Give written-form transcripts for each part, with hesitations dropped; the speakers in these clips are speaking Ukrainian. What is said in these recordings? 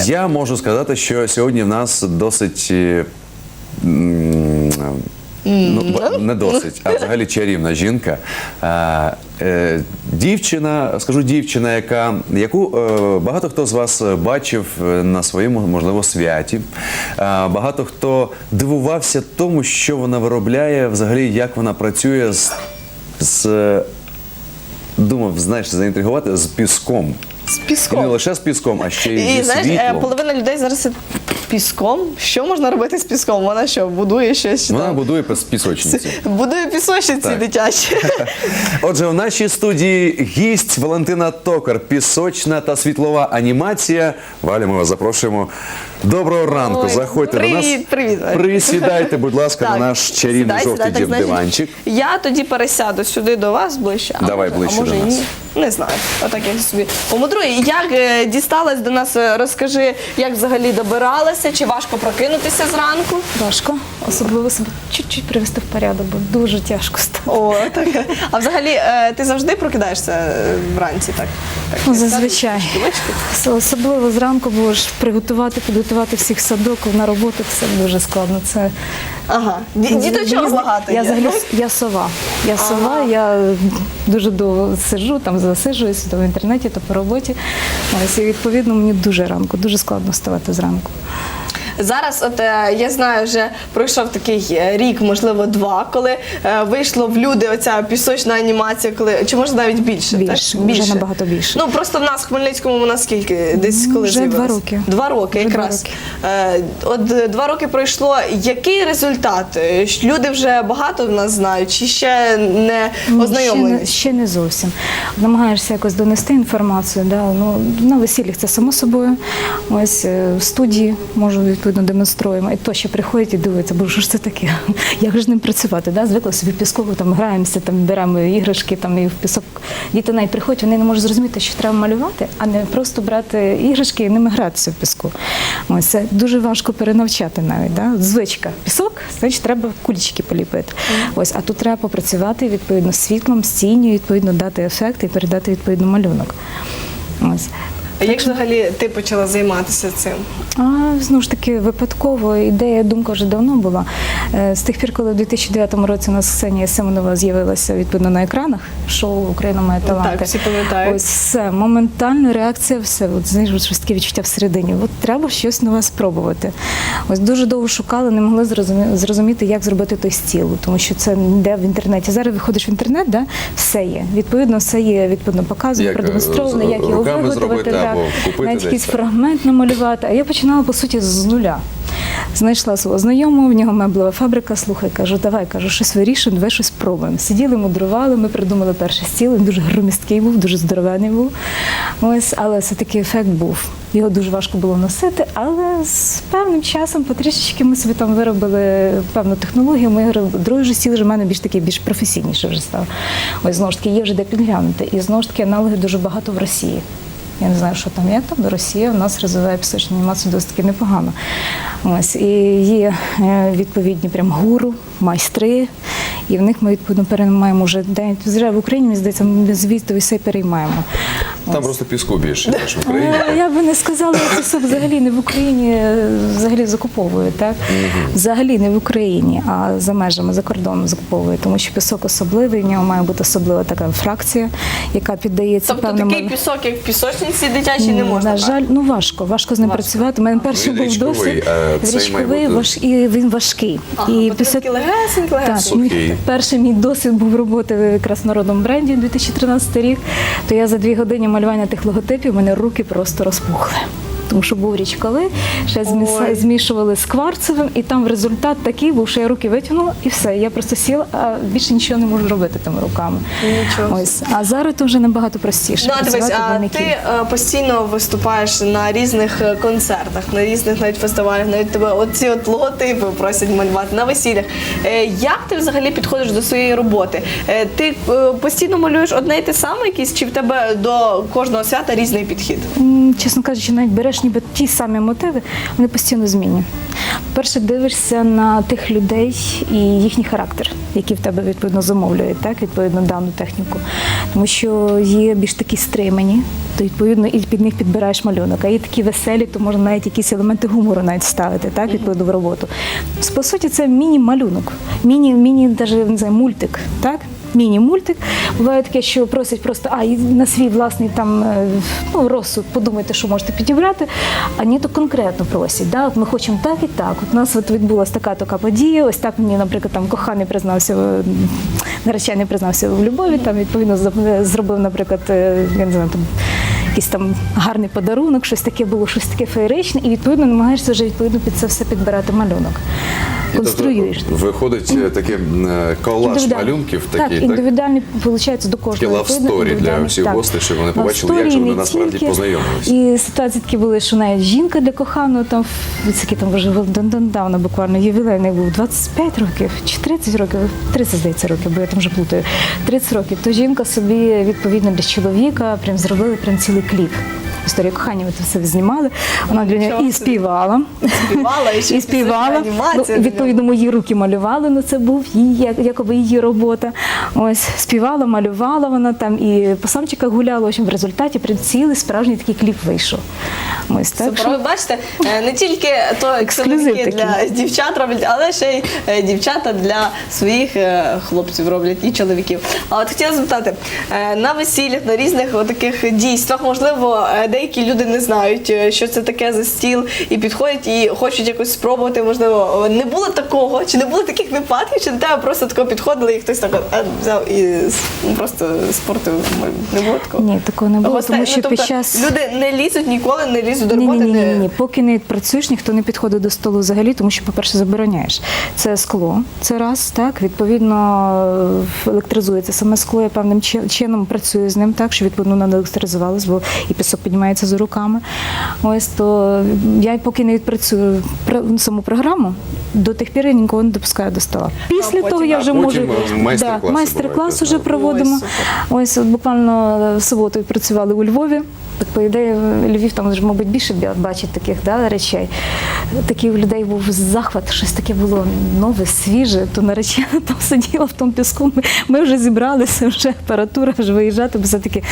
Я можу сказати, що сьогодні в нас досить, не досить, а взагалі чарівна жінка. Дівчина, яку багато хто з вас бачив на своєму, можливо, святі. Багато хто дивувався тому, що вона виробляє, взагалі, як вона працює думав, знаєш, заінтригувати з піском. З піском. І не лише з піском, а ще й зі знаєш, світлом. половина людей зараз піском. Що можна робити з піском? Вона що, будує щось? Вона будує пісочниці. Будує пісочниці дитячі. Отже, у нашій студії гість Валентина Токар, пісочна та світлова анімація. Валя, ми вас запрошуємо. Доброго ранку, Ой, заходьте до нас. Привіт. Присідайте, будь ласка, на наш чарівний жовтий диванчик. Я тоді пересяду сюди до вас ближче. Давай ближче до нас. Не знаю, отак я собі помудрую. Як дісталась до нас, розкажи, як взагалі добиралася, чи важко прокинутися зранку? Важко, особливо себе чуть-чуть привести в порядок, бо дуже тяжко стало. О, так. А взагалі, ти завжди прокидаєшся вранці, так? Ну, зазвичай. Особливо зранку, бо ж підготувати всіх в садок, на роботу, це дуже складно. Це Ага, діточок багато є. Я сова. Я дуже довго сиджу, там засиджуюсь, то в інтернеті, то по роботі. Ось, і відповідно мені дуже складно вставати зранку. Зараз, от я знаю, вже пройшов такий рік, можливо, 2, коли вийшло в люди оця пісочна анімація, чи може навіть більше? Більше, вже набагато більше. Ну, просто в нас в Хмельницькому вона скільки? Десь коли вже з'явилась? 2 роки. 2 роки, Вже якраз. 2 От 2 роки пройшло. Який результат? Люди вже багато в нас знають, чи ще не ознайомлені? Ще не зовсім. Намагаєшся якось донести інформацію. Да? Ну, на весіллях це само собою. Ось в студії можу відповідно демонструємо. І то ще приходять і дивуються, бо що ж це таке? Як же з ним працювати? Да? Звикли собі пісково, там граємося, там беремо іграшки, там і в пісок. Діти навіть приходять, вони не можуть зрозуміти, що треба малювати, а не просто брати іграшки і ними гратися в піску. Ось це дуже важко перенавчати навіть. Да? Звичка. Пісок, значить, треба кулечки поліпити. Ось, а тут треба попрацювати відповідно з світлом, з тінню, відповідно дати ефект і передати відповідно малюнок. Ось. А як взагалі ти почала займатися цим? Знову ж таки, випадково, ідея, думка вже давно була. З тих пір, коли в 2009 році у нас Ксенія Симонова з'явилася відповідно на екранах, шоу «Україна має таланти». Так, всі пам'ятають. Ось все, моментально реакція, все, от, знаєш, щось таке відчуття всередині. От треба щось нове спробувати. Ось дуже довго шукали, не могли зрозуміти, як зробити той стіл, тому що це йде в інтернеті. Зараз виходиш в інтернет, да, все є. Відповідно, все є, відповідно, показано, продемонстровано, як його виготовити. Навіть якийсь фрагмент намалювати. А я починала, по суті, з нуля. Знайшла свого знайомого, в нього меблева фабрика, слухай, кажу, давай, щось вирішуємо, давай щось спробуємо. Сиділи, мудрували, ми придумали перший стіл, він дуже громісткий був, дуже здоровений був. Ось, але все-таки ефект був. Його дуже важко було носити, але з певним часом потрішечки ми собі там виробили певну технологію, другий же стіл вже в мене більш професійніше вже став. Ось, знову ж таки, є вже де підглянути. І знову ж таки, аналоги дуже багато в Росії. Я не знаю, що там, як там, Росія в нас розвиває пісочну анімацію досить таки непогано. Ось, і є відповідні прям гуру, майстри, і в них ми відповідно переймаємо вже в Україні, мені здається, ми звідти все переймаємо. Там просто піску більше, ніж в Україні. Я би не сказала, що пісок взагалі не в Україні, взагалі закуповують, так? Взагалі не в Україні, а за межами, за кордоном закуповують, тому що пісок особливий, в нього має бути особлива така фракція, яка піддається певному... Тобто такий пісок, як в пісочниці дитячій, не можна? На жаль, важко з ним працювати. У мене перший був досвід річковий, і він важкий. І пісок легесенький. Перший мій досвід був роботи якраз в народному бренді 2013 рік, то я за 2 години малювання тих логотипів, у мене руки просто розпухли. Тому що був річковий, ще змішували з кварцевим, і там результат такий був, що я руки витягнула, і все. Я просто сіла, а більше нічого не можу робити тими руками. Ось. А зараз то вже набагато простіше. Ти постійно виступаєш на різних концертах, на різних навіть фестивалях, навіть тебе оці логотипи просять малювати на весіллях. Як ти взагалі підходиш до своєї роботи? Ти постійно малюєш одне й те саме якісь, чи в тебе до кожного свята різний підхід? Чесно кажучи, навіть береш маєш ніби ті самі мотиви, вони постійно змінні. Перше, дивишся на тих людей і їхній характер, який в тебе відповідно замовлюють, так, відповідно дану техніку. Тому що є більш такі стримані, то відповідно і під них підбираєш малюнок. А є такі веселі, то можна навіть якісь елементи гумору навіть вставити, так, відповідно в роботу. По суті, це міні-малюнок, навіть не знаю, мультик, так? Міні-мультик. Буває таке, що просять просто, і на свій власний там, розсуд, подумайте, що можете підібрати, а ні, то конкретно просять. Да? От ми хочемо так і так. От у нас от відбулася така подія, ось так мені, наприклад, там коханий признався, наречений признався в любові, там, відповідно, зробив, наприклад, я не знаю, там, якийсь там гарний подарунок, щось таке було, щось таке феєричне, і відповідно намагаєшся вже відповідно під це все підбирати малюнок. Конструюєш. Тобто виходить такий колаж малюнків, такий, так, індивідуальний, виходить, до кожного. Такі лавсторі для всіх гостей, щоб вони побачили, як же вони насправді познайомилися. І ситуації такі були, що навіть жінка для коханого, там, такі там вже давно буквально ювілейний був 25 років чи 30 років, 30, здається, років, бо я там вже плутаю, 30 років, то жінка собі, відповідно, для чоловіка прям зробили прям цілий кліп. Історія кохання, ми це все знімали. Вона для нього і співала. І співала. Відповідно, мої руки малювали, але це був якоби її робота. Ось, співала, малювала вона там і по самчиках гуляла. В результаті цілий справжній такий кліп вийшов. Ось, так, ви бачите, не тільки то чоловіки для дівчат роблять, але ще й дівчата для своїх хлопців роблять і чоловіків. А от хотіла запитати, на весіллях, на різних таких дійствах, можливо, деякі люди не знають, що це таке за стіл, і підходять і хочуть якось спробувати, можливо, не було такого, чи не було таких випадків, чи до тебе просто тако підходили і хтось так взяв і просто спортив, не було такого? Ні, такого не було, тому що під час... Люди не лізуть ніколи, не лізуть до роботи? Ні. Поки не працюєш, ніхто не підходить до столу взагалі, тому що, по-перше, забороняєш. Це скло, це раз, так, відповідно, електризується саме скло, я певним чином працюю з ним так, що, відповідно, не електризувалось, бо і пісок піднімається за руками. Ось, то я поки не відпрацюю саму програму, до тих пір я нікого не допускаю до стола. Після того я вже можу... Майстер-клас вже проводимо. Ось, буквально в суботу працювали у Львові. Так, по ідеї, Львів там вже, мабуть, більше бачить таких речей. Такий у людей був захват, щось таке було нове, свіже, то наречена там сиділа в тому піску. Ми вже зібралися, вже апаратура, вже виїжджати, бо все-таки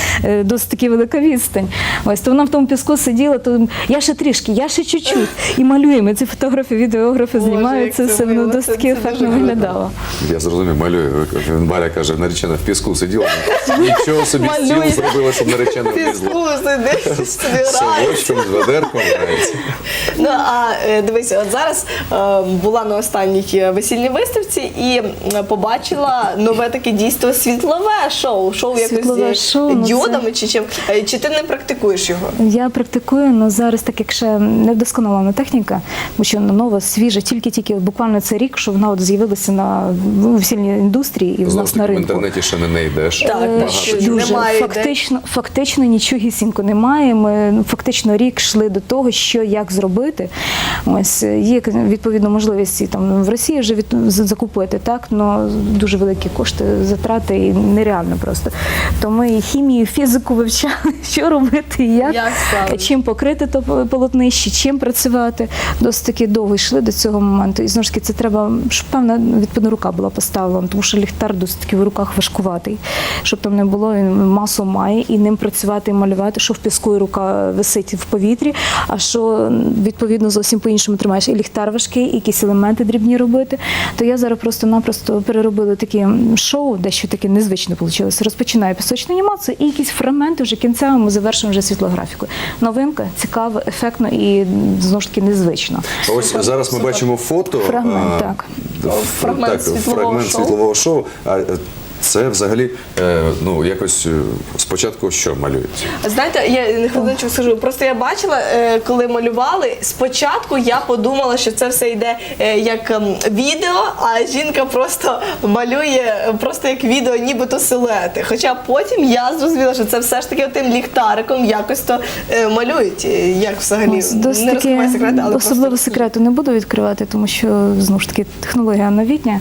досить таки велика відстань. Ось, то вона в тому піску сиділа, то я ще трішки, я ще чуть-чуть. І малюємо. Ці фотографи, відеографи знімають, це все досить таки ефектно виглядало. Я зрозумів, малюю. Валя каже, наречена в піску сиділа. Нічого собі стіл зробила, щоб наречена влізла. Совочком, з ведерком грається. Ну, а дивися, от зараз була на останній весільній виставці і побачила нове таке дійство світлове шоу. Шоу якось з діодами чи чим. Чи ти не практикуєш його? Я практикую, але зараз так як ще не вдосконалена техніка, тому що нова, свіжа, тільки буквально це рік, що вона з'явилася на весільній індустрії і в нас на ринку. В інтернеті ще не знайдеш. Так, дуже. Фактично нічогісінько немає. Ми фактично рік йшли до того, що як зробити. Ось є відповідно можливість там в Росії вже закупити, так, але дуже великі кошти, затрати і нереально просто. То ми і хімію, і фізику вивчали, що робити, і як чим покрити то полотнище, чим працювати. Досить таки довго йшли до цього моменту. І знову ж таки це треба, щоб певна відповідно рука була поставлена, тому що ліхтар досить таки в руках важкуватий. Щоб там не було, він масу має, і ним працювати і малювати, що в піску і рука висить в повітрі, а що відповідно зовсім по-іншому тримаєш. І ліхтар важкий, і якісь елементи дрібні робити. То я зараз просто-напросто переробила такі шоу, дещо таке незвично вийшло. Розпочинаю пісочну анімацію і якісь фрагменти вже кінцевому завершуємо вже світлографікою. Новинка, цікаво, ефектно і знову ж таки незвично. Ось зараз ми бачимо фото. Фрагмент, так. Фрагмент світлового шоу. Це взагалі, якось спочатку що малюють? Знаєте, я на хвилиночку скажу, просто я бачила, коли малювали, спочатку я подумала, що це все йде як відео, а жінка просто малює просто як відео, нібито силуети. Хоча потім я зрозуміла, що це все ж таки тим ліхтариком якось то малюють. Як взагалі, не розкривай секрети, але особливо просто... секрету не буду відкривати, тому що, знову ж таки, технологія новітня.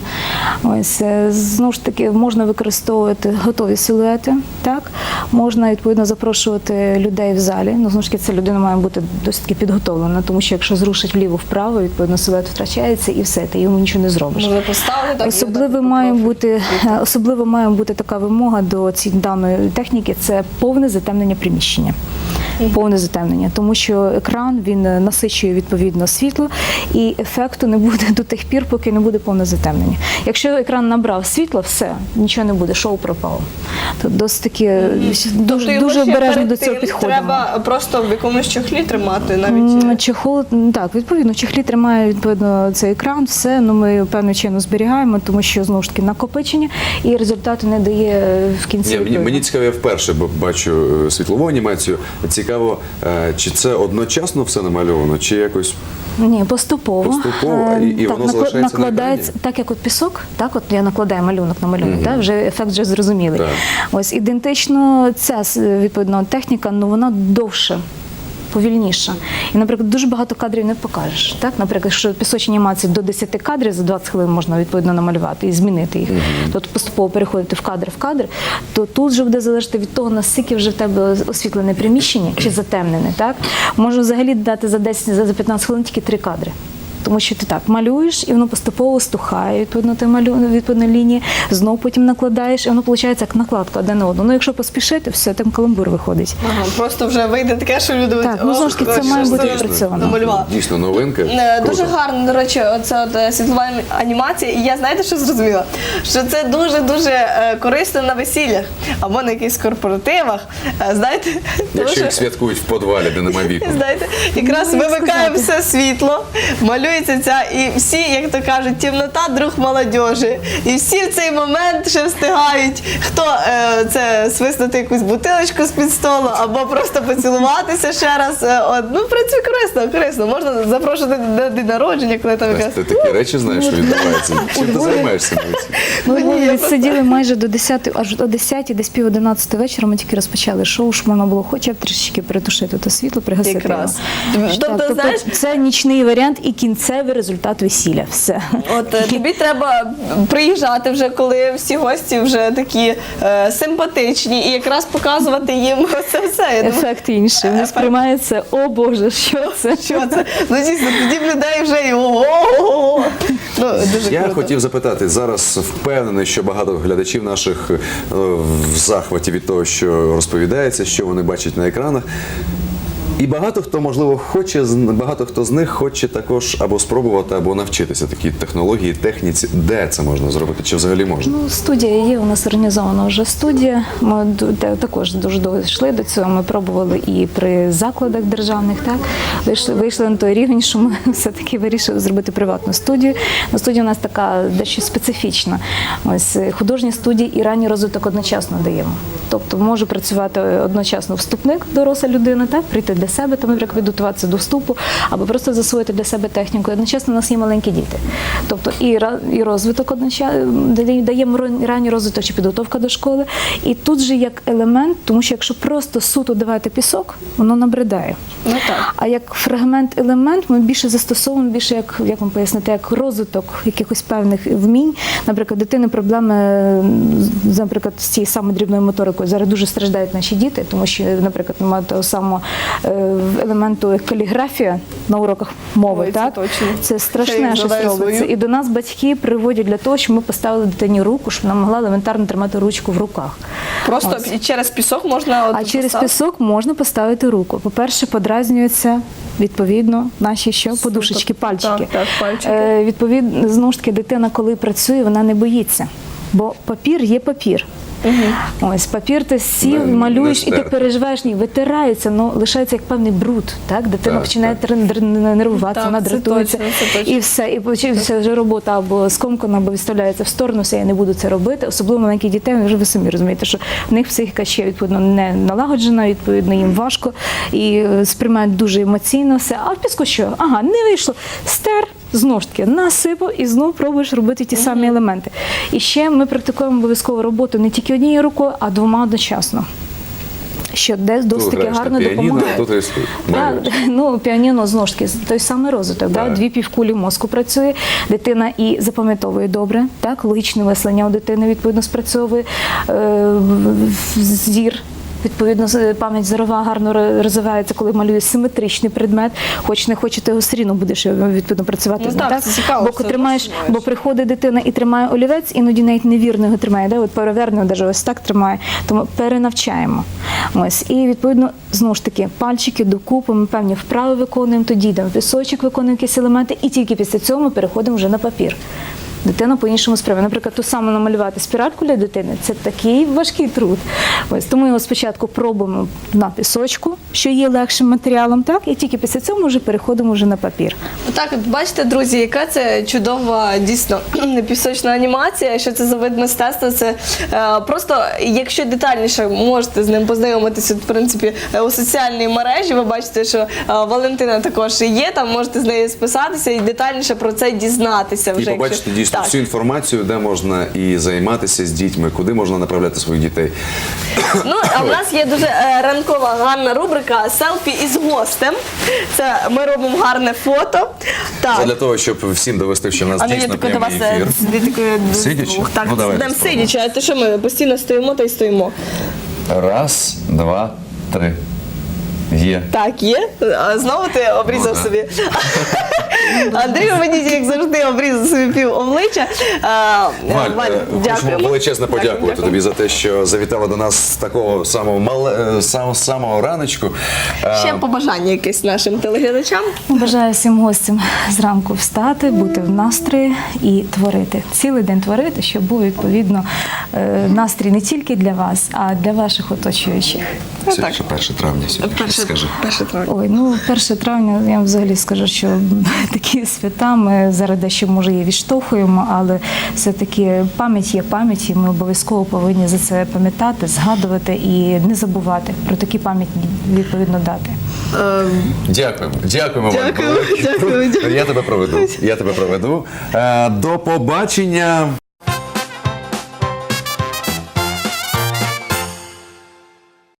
Ось, знову ж таки, можна використовувати готові силуети, так? Можна відповідно запрошувати людей в залі. Ну, знову ж таки, ця людина має бути досить таки підготовлена, тому що якщо зрушить вліво-вправо, відповідно силует втрачається і все, ти йому нічого не зробиш. Можна поставити так. Особливо має бути така вимога до даної техніки – це повне затемнення приміщення. Повне затемнення, тому що екран він насичує відповідно світло, і ефекту не буде до тих пір, поки не буде повне затемнення. Якщо екран набрав світла, все, нічого не буде, шоу пропало. То досить таки дуже обережно до цього підходимо. Треба просто в якомусь чохлі тримати навіть. Чехол, так, відповідно, в чехлі тримає відповідно цей екран, все, ми певним чином зберігаємо, тому що знову ж таки накопичення і результату не дає в кінці. Мені цікаво, я вперше бачу світлову анімацію. Цікаво, чи це одночасно все намальовано, чи якось Ні, поступово. І так, воно залишається накладається, на так як от пісок, так от я накладаю малюнок на малюнок, так, вже ефект вже зрозумілий. Так. Ось ідентично ця відповідно техніка, вона довше. Повільніша. І, наприклад, дуже багато кадрів не покажеш. Так? Наприклад, якщо пісочні анімації до 10 кадрів за 20 хвилин можна відповідно намалювати і змінити їх, тобто поступово переходити в кадр, то тут вже буде залежати від того, наскільки вже в тебе освітлене приміщення чи затемнене. Так? Можна взагалі дати за 15 хвилин тільки 3 кадри. Тому що ти так малюєш, і воно поступово стухає, відповідно, ти відповідно лінії, знов потім накладаєш, і воно виходить як накладка один на одну. Ну, якщо поспішити, все, там каламбур виходить. Ага, просто вже вийде таке, що люди так, ну, знову ж таки, це має бути відпрацьовано. Дійсно, новинка. Дуже гарно, до речі, оця світлова анімація. І я, знаєте, що зрозуміла? Що це дуже-дуже корисно на весіллях або на якихось корпоративах. Знаєте, Якщо їх святкують в підвалі, де немає вікон. Знаєте, якраз вимикає все світло, малюється ця, і всі, як то кажуть, темнота – друг молодежі. І всі в цей момент ще встигають, хто це свиснути якусь бутилочку з-під столу, або просто поцілуватися ще раз. Ну, в принципі, корисно. Можна запрошувати на день народження, коли там якась... Ти такі речі знаєш, що відбувається. Чим ти займаєшся? Ми сиділи майже до 10, аж о 10, десь пів 11 вечора, ми тільки розпочали шоу, щоб можна було хоча б трішечки перетушити то світло, пригасити Якраз. його. Тобто, знаєш, це нічний варіант і кінцевий результат весілля. Все. От тобі треба приїжджати вже, коли всі гості вже такі симпатичні, і якраз показувати їм це все. Ефект інший. Вони сприймають це, о Боже, що це? Що це? Ну, дійсно, тоді в людей вже і ого-го-го. Ну, дуже Я круто. хотів запитати, зараз впевнений, що багато глядачів наших в захваті від того, що розповідається, що вони бачать на екранах. І багато хто, можливо, багато хто з них хоче також або спробувати, або навчитися такій технології, техніці. Де це можна зробити? Чи взагалі можна? Ну, студія є, у нас організована вже студія. Ми також дуже довго йшли до цього. Ми пробували і при закладах державних, так? Вийшли на той рівень, що ми все-таки вирішили зробити приватну студію. Но студія у нас така дещо специфічна. Ось художні студії і ранній розвиток одночасно даємо. Тобто може працювати одночасно вступник, доросла людина, так? Прийти для себе, там, наприклад, підготуватися до вступу, або просто засвоїти для себе техніку. Одночасно у нас є маленькі діти. Тобто і розвиток одночасно, даємо ранній розвиток чи підготовка до школи. І тут же як елемент, тому що якщо просто суто давати пісок, воно набридає. Ну, так. А як фрагмент-елемент ми більше застосовуємо, більше, як вам пояснити, як розвиток якихось певних вмінь. Наприклад, дитини проблеми, наприклад, з цією самою дрібною моторикою. Зараз дуже страждають наші діти, тому що, наприклад, немає того самого елементу як каліграфія на уроках мови. Ой, це так? точно. Це страшне Ще й щось згадаю робиться. свою. І до нас батьки приводять для того, щоб ми поставили дитині руку, щоб вона могла елементарно тримати ручку в руках. Просто Ось. через пісок можна... А через пісок можна поставити руку. По-перше, подразнюються, відповідно, наші подушечки, пальчики. Так, пальчики. Відповідно, знову ж таки, дитина, коли працює, вона не боїться. Бо папір є папір. Ось папір ти сів, малюєш, і ти переживаєш, витирається, але лишається як певний бруд. Так? Дитина починає нервуватися, Так, вона це дратується. точно. І все, і починається вже робота або скомкана, або відставляється в сторону, все, я не буду це робити. Особливо маленьких дітей, вже ви самі розумієте, що в них психіка ще, відповідно, не налагоджена, відповідно, їм важко, і сприймають дуже емоційно все. А в піску що? Ага, не вийшло. Стер, знову ж таки, насипав і знову пробуєш робити ті самі елементи. І ще ми практикуємо обов'язково роботу не тільки однією рукою, а двома одночасно. Що десь досить таки гарно допомагає. Ну, піаніно, знову ж таки, той самий розвиток. Да? Дві півкулі мозку працює, дитина і запам'ятовує добре, так? Логічне мислення у дитини відповідно спрацьовує, зір Відповідно, пам'ять зорова гарно розвивається, коли малюєш симетричний предмет. Хоч не хочеш, ти його все рівно будеш відповідно працювати Ну з ним. так, це цікаво, Бо все тримаєш, одно бо приходить дитина і тримає олівець, іноді навіть невірно його тримає, да? От перевернено, навіть ось так тримає. Тому перенавчаємо. Ось. І відповідно, знову ж таки, пальчики докупи, ми певні вправи виконуємо, тоді йдемо в пісочок, виконуємо якісь елементи, і тільки після цього ми переходимо вже на папір. Дитина по-іншому сприймає. Наприклад, ту саму намалювати спіральку для дитини – це такий важкий труд. Ось, тому його спочатку пробуємо на пісочку, що є легшим матеріалом, так? І тільки після цього ми вже переходимо вже на папір. Так, от бачите, друзі, яка це чудова, дійсно, пісочна анімація, що це за вид мистецтва. Це просто, якщо детальніше можете з ним познайомитися, в принципі, у соціальній мережі, ви бачите, що Валентина також є, там можете з нею списатися і детальніше про це дізнатися. Вже, І побачити дійсно Так. всю інформацію, де можна і займатися з дітьми, куди можна направляти своїх дітей. Ну, а в нас є дуже ранкова гарна рубрика «Селфі із гостем». Це ми робимо гарне фото. Так. Це для того, щоб всім довести, що в нас А ну я дійсно тако до вас прямий ефір. сидячи. Сидячи? Так, Ну, давай, сидимо спробуємо. сидячи, а то що ми постійно стоїмо та й стоїмо. Раз, два, три. Є. Так, є. А знову ти обрізав Ну, да. собі. Андрій мені, як завжди, обрізав собі пів обличчя. Валь, Валь, хочемо дякуємо. величезно подякувати Дякуємо. тобі за те, що завітала до нас з такого самого раночку. Ще побажання якесь нашим телеглядачам. Бажаю всім гостям зранку встати, бути в настрої і творити. Цілий день творити, щоб був відповідно настрій не тільки для вас, а для ваших оточуючих. Сьогодні ж 1 травня, сьогодні щось скажи. Перше травня. Ой, ну 1 травня я взагалі скажу, що такі свята ми зараз дещо може і відштовхуємо, але все-таки пам'ять є пам'ять, і ми обов'язково повинні за це пам'ятати, згадувати і не забувати про такі пам'ять відповідно дати. Дякуємо. Дякуємо, Валь. Дякую, дякую. Я тебе проведу. До побачення.